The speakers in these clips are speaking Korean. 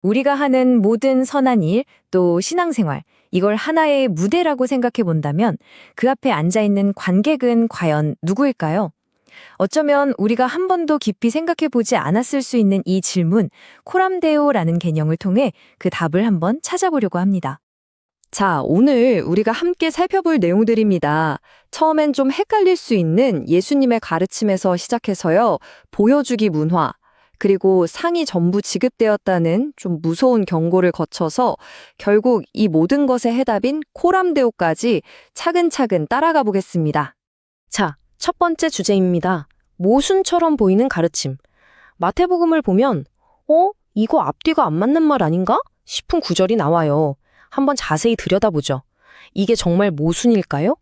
우리가 하는 모든 선한 일, 또 신앙생활, 이걸 하나의 무대라고 생각해 본다면 그 앞에 앉아 있는 관객은 과연 누구일까요? 어쩌면 우리가 한 번도 깊이 생각해 보지 않았을 수 있는 이 질문, 코람데오라는 개념을 통해 그 답을 한번 찾아보려고 합니다. 자, 오늘 우리가 함께 살펴볼 내용들입니다. 처음엔 좀 헷갈릴 수 있는 예수님의 가르침에서 시작해서요, 보여주기 문화, 그리고 상이 전부 지급되었다는 좀 무서운 경고를 거쳐서 결국 이 모든 것의 해답인 코람데오까지 차근차근 따라가 보겠습니다. 자, 첫 번째 주제입니다. 모순처럼 보이는 가르침. 마태복음을 보면, 이거 앞뒤가 안 맞는 말 아닌가? 싶은 구절이 나와요. 한번 자세히 들여다보죠. 이게 정말 모순일까요?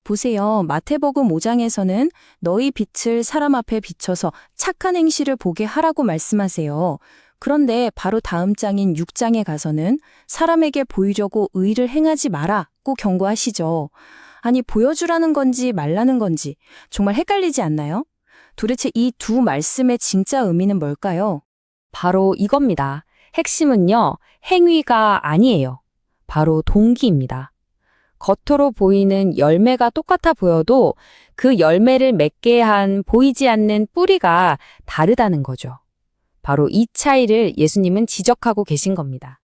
보세요. 마태복음 5장에서는 너희 빛을 사람 앞에 비춰서 착한 행실을 보게 하라고 말씀하세요. 그런데 바로 다음 장인 6장에 가서는 사람에게 보이려고 의를 행하지 마라고 경고하시죠. 아니, 보여주라는 건지 말라는 건지 정말 헷갈리지 않나요? 도대체 이 두 말씀의 진짜 의미는 뭘까요? 바로 이겁니다. 핵심은요, 행위가 아니에요. 바로 동기입니다. 겉으로 보이는 열매가 똑같아 보여도 그 열매를 맺게 한 보이지 않는 뿌리가 다르다는 거죠. 바로 이 차이를 예수님은 지적하고 계신 겁니다.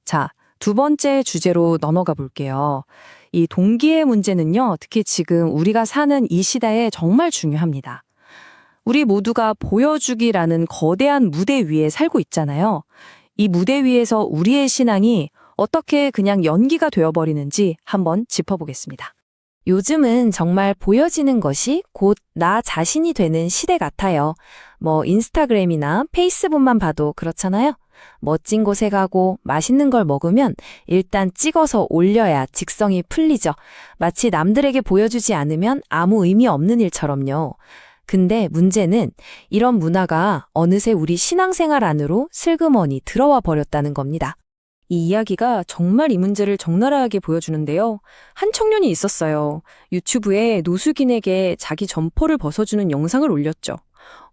자, 두 번째 주제로 넘어가 볼게요. 이 동기의 문제는요, 특히 지금 우리가 사는 이 시대에 정말 중요합니다. 우리 모두가 보여주기라는 거대한 무대 위에 살고 있잖아요. 이 무대 위에서 우리의 신앙이 어떻게 그냥 연기가 되어버리는지 한번 짚어보겠습니다. 요즘은 정말 보여지는 것이 곧 나 자신이 되는 시대 같아요. 인스타그램이나 페이스북만 봐도 그렇잖아요. 멋진 곳에 가고 맛있는 걸 먹으면 일단 찍어서 올려야 직성이 풀리죠. 마치 남들에게 보여주지 않으면 아무 의미 없는 일처럼요. 근데 문제는 이런 문화가 어느새 우리 신앙생활 안으로 슬그머니 들어와 버렸다는 겁니다. 이 이야기가 정말 이 문제를 적나라하게 보여주는데요. 한 청년이 있었어요. 유튜브에 노숙인에게 자기 점퍼를 벗어주는 영상을 올렸죠.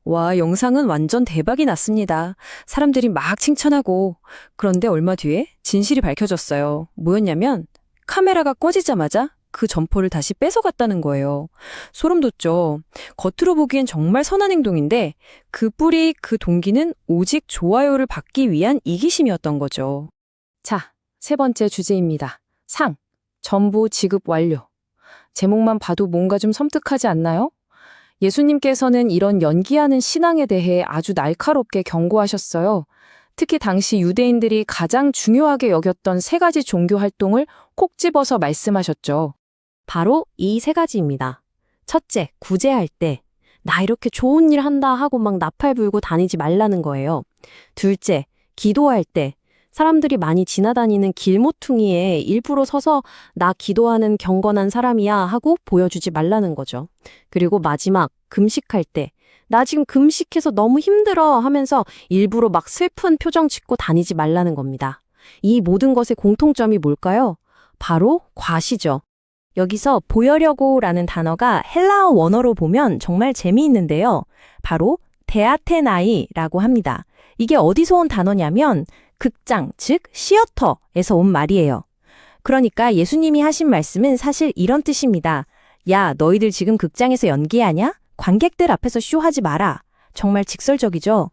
와, 영상은 완전 대박이 났습니다. 사람들이 막 칭찬하고. 그런데 얼마 뒤에 진실이 밝혀졌어요. 뭐였냐면 카메라가 꺼지자마자 그 점퍼를 다시 뺏어갔다는 거예요. 소름 돋죠. 겉으로 보기엔 정말 선한 행동인데 그 뿌리, 그 동기는 오직 좋아요를 받기 위한 이기심이었던 거죠. 자, 세 번째 주제입니다. 상, 전부 지급 완료. 제목만 봐도 뭔가 좀 섬뜩하지 않나요? 예수님께서는 이런 연기하는 신앙에 대해 아주 날카롭게 경고하셨어요. 특히 당시 유대인들이 가장 중요하게 여겼던 세 가지 종교 활동을 콕 집어서 말씀하셨죠. 바로 이 세 가지입니다. 첫째, 구제할 때. 나 이렇게 좋은 일 한다 하고 막 나팔 불고 다니지 말라는 거예요. 둘째, 기도할 때. 사람들이 많이 지나다니는 길모퉁이에 일부러 서서 나 기도하는 경건한 사람이야 하고 보여주지 말라는 거죠. 그리고 마지막, 금식할 때. 나 지금 금식해서 너무 힘들어 하면서 일부러 막 슬픈 표정 짓고 다니지 말라는 겁니다. 이 모든 것의 공통점이 뭘까요? 바로 과시죠. 여기서 보여려고라는 단어가 헬라어 원어로 보면 정말 재미있는데요. 바로 데아테나이라고 합니다. 이게 어디서 온 단어냐면 극장, 즉 시어터에서 온 말이에요. 그러니까 예수님이 하신 말씀은 사실 이런 뜻입니다. 야, 너희들 지금 극장에서 연기하냐? 관객들 앞에서 쇼하지 마라. 정말 직설적이죠?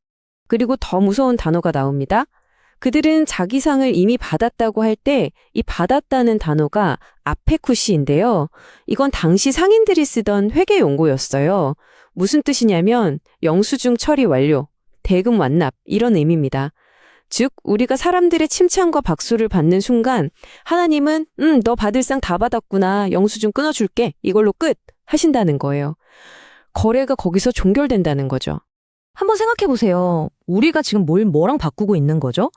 그리고 더 무서운 단어가 나옵니다. 그들은 자기 상을 이미 받았다고 할 때 이 받았다는 단어가 아페쿠시인데요. 이건 당시 상인들이 쓰던 회계 용고였어요. 무슨 뜻이냐면 영수증 처리 완료, 대금 완납 이런 의미입니다. 즉 우리가 사람들의 칭찬과 박수를 받는 순간 하나님은 너 받을 상 다 받았구나. 영수증 끊어줄게. 이걸로 끝 하신다는 거예요. 거래가 거기서 종결된다는 거죠. 한번 생각해 보세요. 우리가 지금 뭐랑 바꾸고 있는 거죠?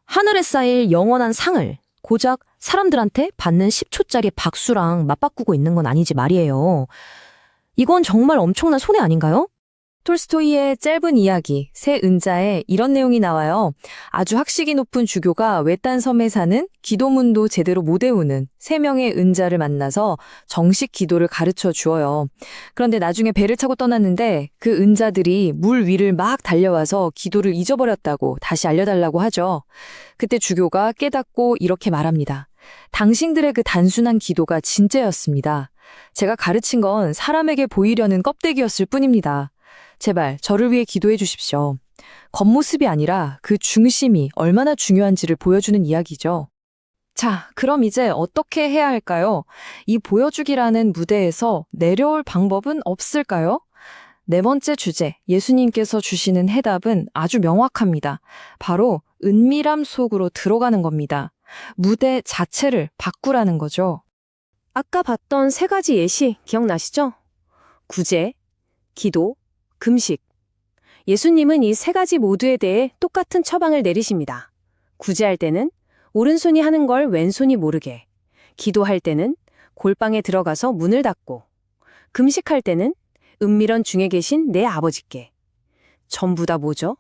하늘에 쌓일 영원한 상을 고작 사람들한테 받는 10초짜리 박수랑 맞바꾸고 있는 건 아니지 말이에요. 이건 정말 엄청난 손해 아닌가요? 톨스토이의 짧은 이야기, 새 은자에 이런 내용이 나와요. 아주 학식이 높은 주교가 외딴 섬에 사는 기도문도 제대로 못 외우는 3명의 은자를 만나서 정식 기도를 가르쳐 주어요. 그런데 나중에 배를 타고 떠났는데 그 은자들이 물 위를 막 달려와서 기도를 잊어버렸다고 다시 알려달라고 하죠. 그때 주교가 깨닫고 이렇게 말합니다. 당신들의 그 단순한 기도가 진짜였습니다. 제가 가르친 건 사람에게 보이려는 껍데기였을 뿐입니다. 제발 저를 위해 기도해 주십시오. 겉모습이 아니라 그 중심이 얼마나 중요한지를 보여주는 이야기죠. 자, 그럼 이제 어떻게 해야 할까요? 이 보여주기라는 무대에서 내려올 방법은 없을까요? 4번째 주제, 예수님께서 주시는 해답은 아주 명확합니다. 바로 은밀함 속으로 들어가는 겁니다. 무대 자체를 바꾸라는 거죠. 아까 봤던 3가지 예시 기억나시죠? 구제, 기도, 금식. 예수님은 이 3가지 모두에 대해 똑같은 처방을 내리십니다. 구제할 때는 오른손이 하는 걸 왼손이 모르게, 기도할 때는 골방에 들어가서 문을 닫고, 금식할 때는 은밀한 중에 계신 내 아버지께. 전부 다 뭐죠?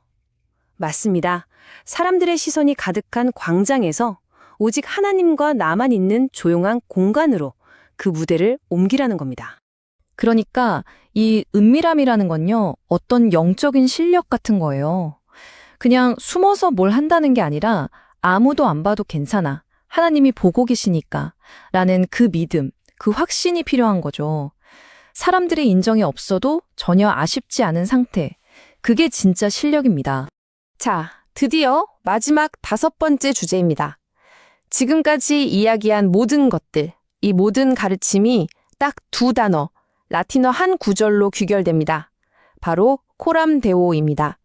맞습니다. 사람들의 시선이 가득한 광장에서 오직 하나님과 나만 있는 조용한 공간으로 그 무대를 옮기라는 겁니다. 그러니까 이 은밀함이라는 건요, 어떤 영적인 실력 같은 거예요. 그냥 숨어서 뭘 한다는 게 아니라 아무도 안 봐도 괜찮아. 하나님이 보고 계시니까. 라는 그 믿음, 그 확신이 필요한 거죠. 사람들의 인정이 없어도 전혀 아쉽지 않은 상태. 그게 진짜 실력입니다. 자, 드디어 마지막 5번째 주제입니다. 지금까지 이야기한 모든 것들, 이 모든 가르침이 딱 2단어, 라틴어 한 구절로 귀결됩니다. 바로 코람 데오입니다.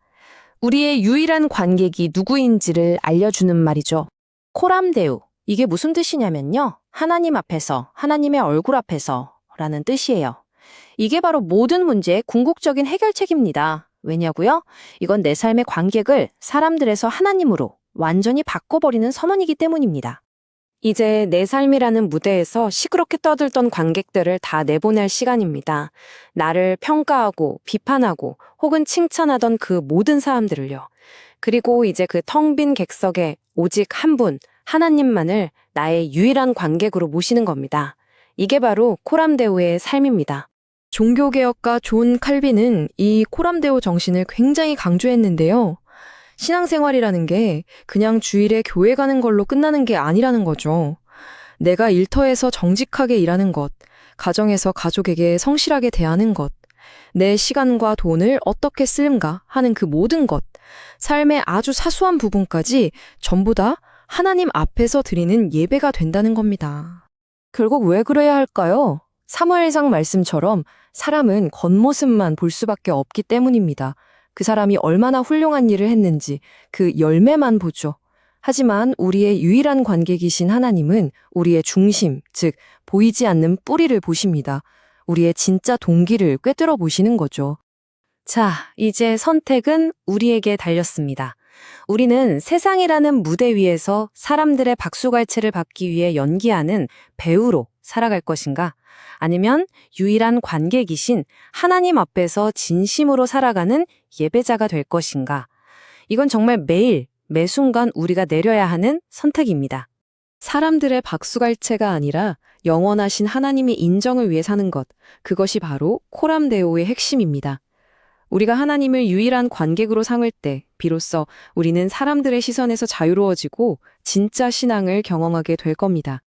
우리의 유일한 관객이 누구인지를 알려주는 말이죠. 코람 데우. 이게 무슨 뜻이냐면요. 하나님 앞에서, 하나님의 얼굴 앞에서 라는 뜻이에요. 이게 바로 모든 문제의 궁극적인 해결책입니다. 왜냐고요? 이건 내 삶의 관객을 사람들에서 하나님으로 완전히 바꿔버리는 선언이기 때문입니다. 이제 내 삶이라는 무대에서 시끄럽게 떠들던 관객들을 다 내보낼 시간입니다. 나를 평가하고 비판하고 혹은 칭찬하던 그 모든 사람들을요. 그리고 이제 그 텅 빈 객석에 오직 한 분, 하나님만을 나의 유일한 관객으로 모시는 겁니다. 이게 바로 코람데오의 삶입니다. 종교개혁가 존 칼빈은 이 코람데오 정신을 굉장히 강조했는데요. 신앙생활이라는 게 그냥 주일에 교회 가는 걸로 끝나는 게 아니라는 거죠. 내가 일터에서 정직하게 일하는 것, 가정에서 가족에게 성실하게 대하는 것, 내 시간과 돈을 어떻게 쓰는가 하는 그 모든 것, 삶의 아주 사소한 부분까지 전부 다 하나님 앞에서 드리는 예배가 된다는 겁니다. 결국 왜 그래야 할까요? 사무엘상 말씀처럼 사람은 겉모습만 볼 수밖에 없기 때문입니다. 그 사람이 얼마나 훌륭한 일을 했는지 그 열매만 보죠. 하지만 우리의 유일한 관객이신 하나님은 우리의 중심, 즉 보이지 않는 뿌리를 보십니다. 우리의 진짜 동기를 꿰뚫어 보시는 거죠. 자, 이제 선택은 우리에게 달렸습니다. 우리는 세상이라는 무대 위에서 사람들의 박수갈채를 받기 위해 연기하는 배우로 살아갈 것인가? 아니면 유일한 관객이신 하나님 앞에서 진심으로 살아가는 예배자가 될 것인가? 이건 정말 매일, 매 순간 우리가 내려야 하는 선택입니다. 사람들의 박수갈채가 아니라 영원하신 하나님의 인정을 위해 사는 것, 그것이 바로 코람데오의 핵심입니다. 우리가 하나님을 유일한 관객으로 삼을 때 비로소 우리는 사람들의 시선에서 자유로워지고 진짜 신앙을 경험하게 될 겁니다.